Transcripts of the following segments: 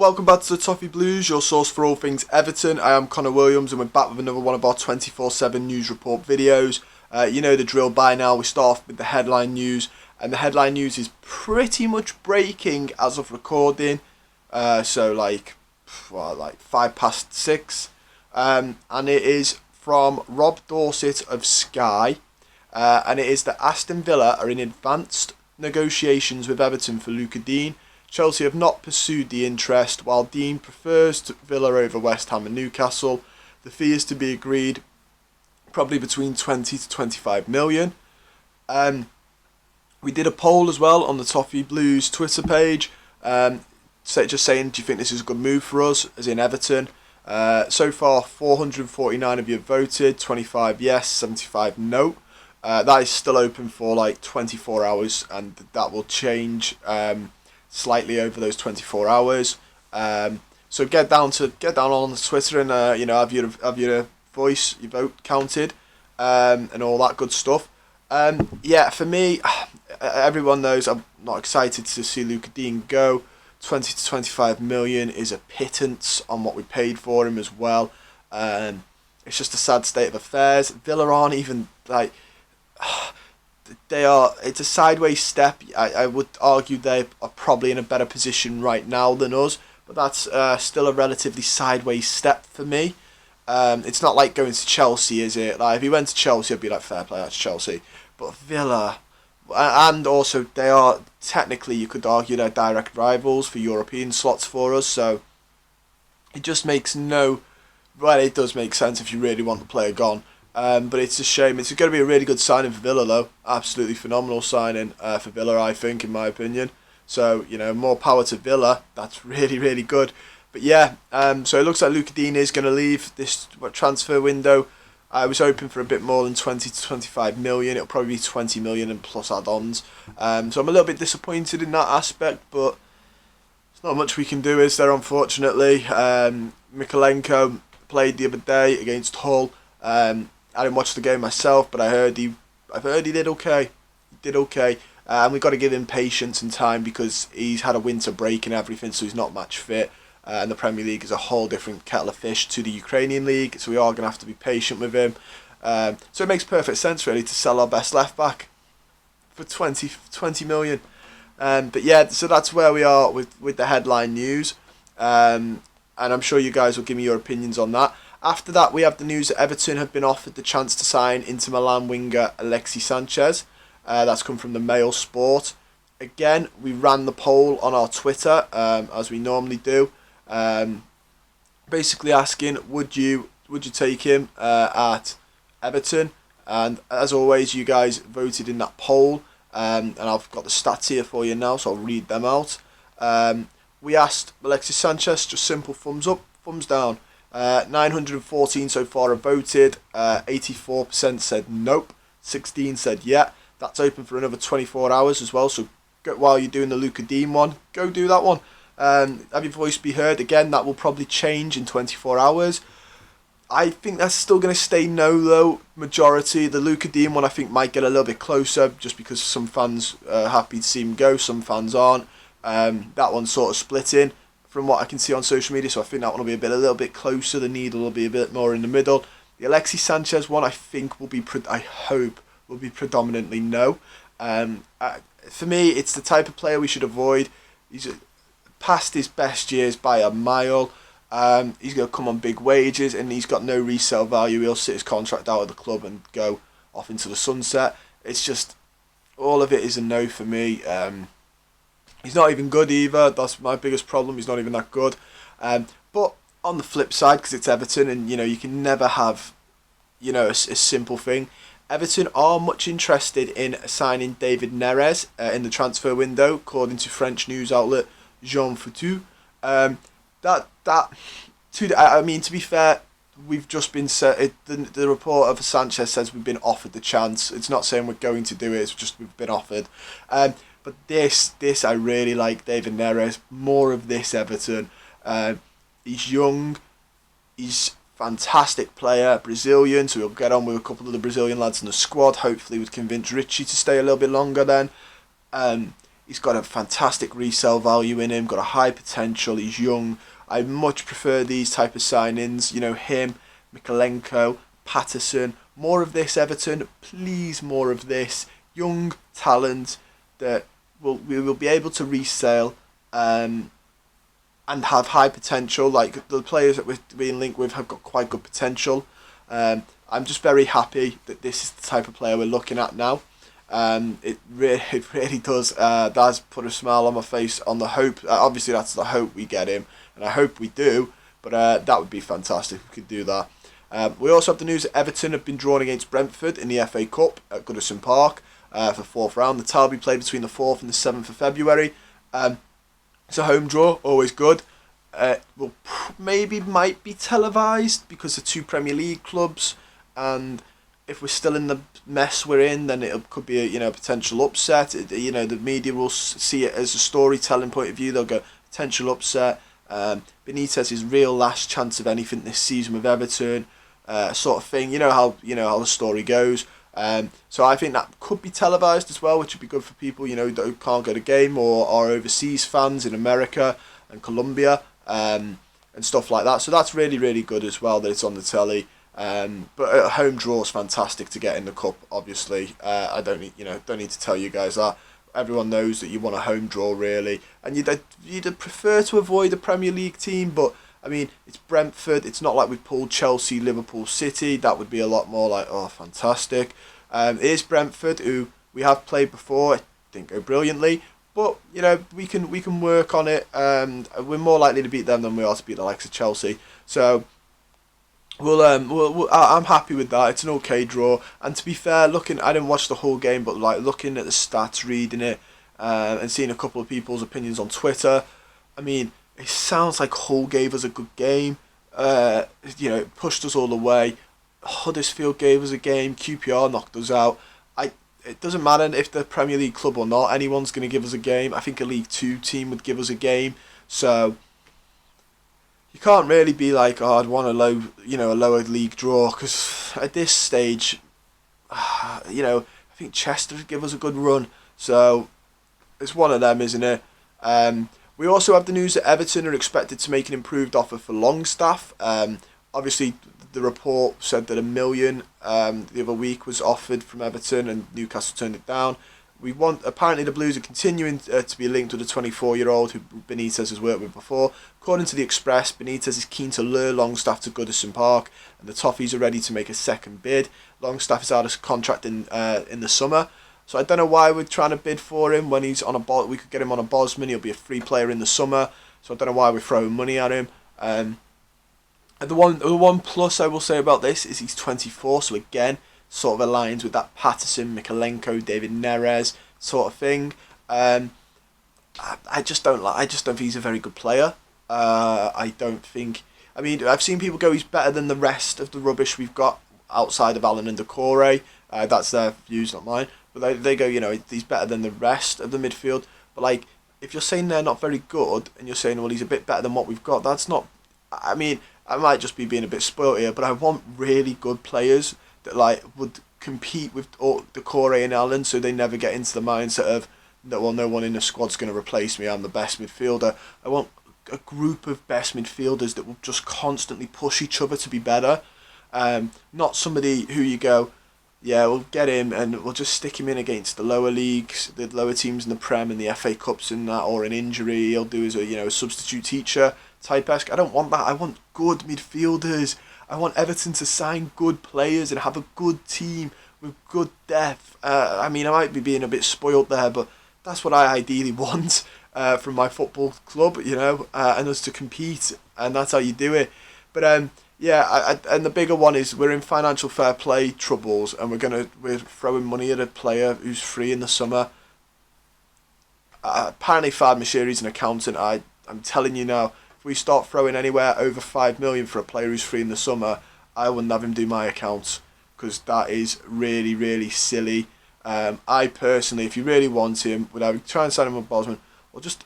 welcome back to the Toffee Blues, your source for all things Everton. I am Connor Williams and we're back with another one of our 24/7 news report videos. You know the drill by now. We start off with the headline news, and the headline news is pretty much breaking as of recording. So like 6:05, and it is from Rob Dorset of Sky, and it is that Aston Villa are in advanced negotiations with Everton for Digne. Chelsea have not pursued the interest, while Digne prefers Villa over West Ham and Newcastle. The fee is to be agreed probably between 20 to 25 million. We did a poll as well on the Toffee Blues Twitter page, just saying, do you think this is a good move for us, as in Everton? So far, 449 of you have voted, 25 yes, 75 no. That is still open for like 24 hours, and that will change slightly over those 24 hours. So get down on the Twitter and have your voice, your vote counted, and all that good stuff. For me, everyone knows I'm not excited to see Digne go. 20 to 25 million is a pittance on what we paid for him as well. It's just a sad state of affairs. Villa aren't even like. It's a sideways step. I would argue they are probably in a better position right now than us, but that's still a relatively sideways step for me. It's not like going to Chelsea, is it? Like if he went to Chelsea, I'd be like, fair play, that's Chelsea. But Villa, and also they are technically, you could argue, they're direct rivals for European slots for us. So it just makes it does make sense if you really want the player gone. But it's a shame. It's going to be a really good signing for Villa, though. Absolutely phenomenal signing for Villa, I think, in my opinion. So, more power to Villa. That's really, really good. But yeah, so it looks like Digne is going to leave this transfer window. I was hoping for a bit more than 20 to 25 million. It'll probably be 20 million and plus add-ons. So I'm a little bit disappointed in that aspect, but there's not much we can do, is there, unfortunately. Mykolenko played the other day against Hull. I didn't watch the game myself, but I've heard he did okay. He did okay, and we've got to give him patience and time because he's had a winter break and everything, so he's not match fit. And the Premier League is a whole different kettle of fish to the Ukrainian League, so we are going to have to be patient with him. So it makes perfect sense, really, to sell our best left back for 20 million. But yeah, so that's where we are with the headline news, and I'm sure you guys will give me your opinions on that. After that, we have the news that Everton have been offered the chance to sign Inter Milan winger Alexis Sanchez. That's come from the Mail Sport. Again, we ran the poll on our Twitter, as we normally do. Basically asking, would you take him at Everton? And as always, you guys voted in that poll. And I've got the stats here for you now, so I'll read them out. We asked Alexis Sanchez, just simple thumbs up, thumbs down. 914 so far have voted. 84% said nope. 16 said yeah. That's open for another 24 hours as well. So while you're doing the Digne one, go do that one. Have your voice be heard. Again, that will probably change in 24 hours. I think that's still going to stay no, though. Majority. The Digne one, I think, might get a little bit closer just because some fans are happy to see him go. Some fans aren't. That one's sort of splitting from what I can see on social media, so I think that one will be a little bit closer. The needle will be a bit more in the middle. The Alexis Sanchez one, I think, I hope will be predominantly no. For me, it's the type of player we should avoid. He's past his best years by a mile. He's going to come on big wages, and he's got no resale value. He'll sit his contract out of the club and go off into the sunset. It's just, all of it is a no for me. He's not even good either. That's my biggest problem. He's not even that good. But on the flip side, because it's Everton, and you can never have, a simple thing. Everton are much interested in signing David Neres in the transfer window, according to French news outlet Jean Foutu. To be fair, we've just been the report of Sanchez says we've been offered the chance. It's not saying we're going to do it. It's just we've been offered. But this I really like David Neres. More of this, Everton. He's young. He's fantastic player, Brazilian, so he'll get on with a couple of the Brazilian lads in the squad. Hopefully would convince Richie to stay a little bit longer then. He's got a fantastic resale value in him, got a high potential, he's young. I much prefer these type of signings, him, Mikalenko, Patterson. More of this, Everton, please, more of this. Young talent that we will be able to resale and have high potential. Like the players that we're being linked with have got quite good potential. I'm just very happy that this is the type of player we're looking at now. It really does put a smile on my face on the hope. Obviously, that's the hope we get him, and I hope we do. But that would be fantastic if we could do that. We also have the news that Everton have been drawn against Brentford in the FA Cup at Goodison Park for fourth round. The tie will be played between the 4th and the 7th of February. It's a home draw, always good. Might be televised because they're two Premier League clubs, and if we're still in the mess we're in, then it could be a potential upset. The media will see it as a storytelling point of view. They'll go potential upset. Benitez's real last chance of anything this season with Everton, sort of thing. You know how the story goes. So I think that could be televised as well, which would be good for people that can't go to game or are overseas fans in America and Colombia and stuff like that. So that's really, really good as well that it's on the telly. But a home draw is fantastic to get in the cup. Obviously, I don't need to tell you guys that. Everyone knows that you want a home draw, really, and you'd prefer to avoid a Premier League team. But I mean, it's Brentford. It's not like we pulled Chelsea, Liverpool, City. That would be a lot more like, oh, fantastic. It is Brentford, who we have played before. I didn't go brilliantly, but we can work on it. We're more likely to beat them than we are to beat the likes of Chelsea. So I'm happy with that. It's an okay draw. And to be fair, I didn't watch the whole game, but looking at the stats, reading it, and seeing a couple of people's opinions on Twitter, I mean, it sounds like Hull gave us a good game. It pushed us all the way. Huddersfield gave us a game. QPR knocked us out. It doesn't matter if they're Premier League club or not. Anyone's going to give us a game. I think a League 2 team would give us a game. So you can't really be like, oh, I'd want a lower league draw, because at this stage, I think Chester would give us a good run. So it's one of them, isn't it? We also have the news that Everton are expected to make an improved offer for Longstaff. Obviously, the report said that $1 million the other week was offered from Everton, and Newcastle turned it down. Apparently the Blues are continuing to be linked with a 24-year-old who Benitez has worked with before. According to the Express, Benitez is keen to lure Longstaff to Goodison Park, and the Toffees are ready to make a second bid. Longstaff is out of contract in the summer, so I don't know why we're trying to bid for him when he's on we could get him on a Bosman. He'll be a free player in the summer, so I don't know why we're throwing money at him. The one plus I will say about this is he's 24, so again, sort of aligns with that Patterson, Mikalenko, David Neres sort of thing. I just don't think he's a very good player. I've seen people go, he's better than the rest of the rubbish we've got outside of Allen and Decore. That's their views, not mine. But they go, he's better than the rest of the midfield. But if you're saying they're not very good, and you're saying, well, he's a bit better than what we've got, that's not. I might just be being a bit spoilt here, but I want really good players that would compete with Decore and Allen, so they never get into the mindset of, no one in the squad's going to replace me, I'm the best midfielder. I want a group of best midfielders that will just constantly push each other to be better. Not somebody who you go, yeah, we'll get him and we'll just stick him in against the lower leagues, the lower teams in the Prem and the FA Cups and that, or an injury he'll do as a substitute teacher type-esque. I don't want that. I want good midfielders. I want Everton to sign good players and have a good team with good depth. I might be being a bit spoilt there, but that's what I ideally want from my football club, and us to compete, and that's how you do it. But and the bigger one is we're in financial fair play troubles, and we're throwing money at a player who's free in the summer. Apparently, Fad Mashiri's an accountant. I'm telling you now, if we start throwing anywhere over 5 million for a player who's free in the summer, I wouldn't have him do my accounts, because that is really, really silly. I personally, if you really want him, would either try and sign him with Bosman, or just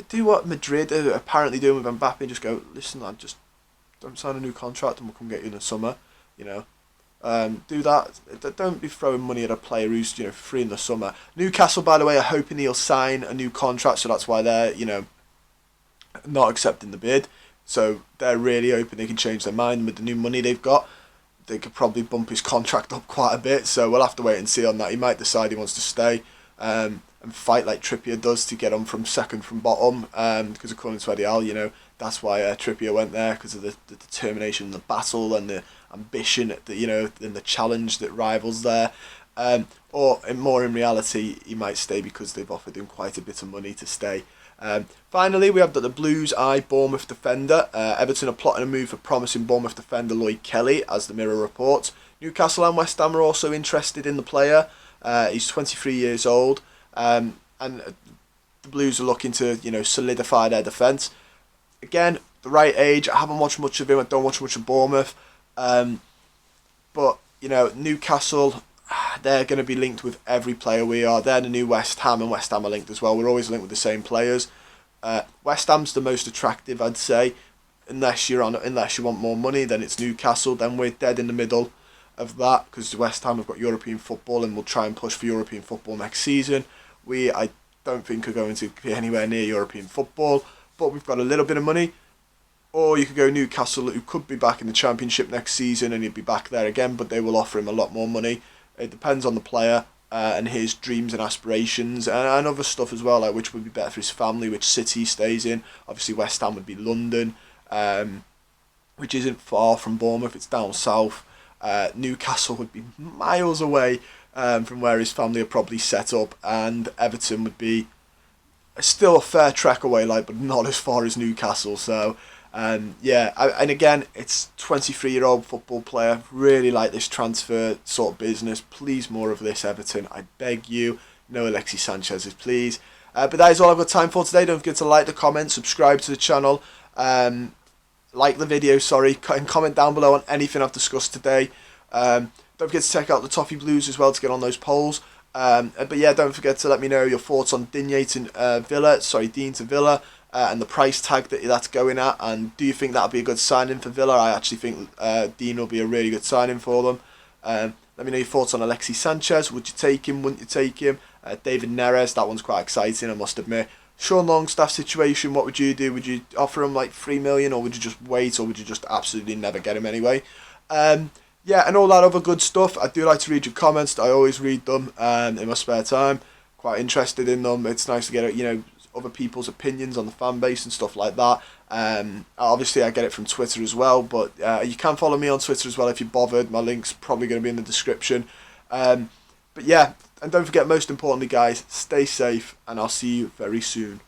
do what Madrid are apparently doing with Mbappe, and just go, listen, don't sign a new contract and we'll come get you in the summer, Do that. Don't be throwing money at a player who's free in the summer. Newcastle, by the way, are hoping he'll sign a new contract, so that's why they're not accepting the bid. So they're really hoping they can change their mind with the new money they've got. They could probably bump his contract up quite a bit, so we'll have to wait and see on that. He might decide he wants to stay and fight like Trippier does to get on from second from bottom, because according to Eddie Howe, that's why Trippier went there, because of the determination and the battle and the ambition, and the challenge that rivals there. Or more in reality, he might stay because they've offered him quite a bit of money to stay. Finally, we have that the Blues eye Bournemouth defender. Everton are plotting a move for promising Bournemouth defender Lloyd Kelly, as the Mirror reports. Newcastle and West Ham are also interested in the player. He's 23 years old, and the Blues are looking to solidify their defence. Again, the right age. I haven't watched much of him. I don't watch much of Bournemouth, but Newcastle, they're going to be linked with every player we are. They're the new West Ham, and West Ham are linked as well. We're always linked with the same players. West Ham's the most attractive, I'd say. Unless you want more money, then it's Newcastle. Then we're dead in the middle of that, because West Ham have got European football and will try and push for European football next season. I don't think are going to be anywhere near European football, but we've got a little bit of money. Or you could go Newcastle, who could be back in the Championship next season, and he'd be back there again, but they will offer him a lot more money. It depends on the player and his dreams and aspirations, and other stuff as well, like which would be better for his family, which city he stays in. Obviously West Ham would be London, which isn't far from Bournemouth, it's down south. Newcastle would be miles away from where his family are probably set up, and Everton would be still a fair trek away, but not as far as Newcastle. So and again, it's 23-year-old football player. Really like this transfer sort of business. Please, more of this, Everton. I beg you. No Alexis Sanchez, please. But that is all I've got time for today. Don't forget to like the comment, subscribe to the channel, like the video, and comment down below on anything I've discussed today. Don't forget to check out the Toffee Blues as well to get on those polls. But yeah, don't forget to let me know your thoughts on Digne to Villa, and the price tag that's going at, and do you think that'll be a good signing for Villa? I actually think Digne will be a really good signing for them. Let me know your thoughts on Alexis Sanchez. Would you take him? Wouldn't you take him? David Neres, that one's quite exciting, I must admit. Sean Longstaff situation, what would you do? Would you offer him like 3 million, or would you just wait, or would you just absolutely never get him anyway? Yeah, and all that other good stuff. I do like to read your comments. I always read them in my spare time. Quite interested in them. It's nice to get other people's opinions on the fan base and stuff like that. Obviously I get it from Twitter as well, but you can follow me on Twitter as well if you're bothered. My link's probably going to be in the description. But yeah, and don't forget, most importantly guys, stay safe, and I'll see you very soon.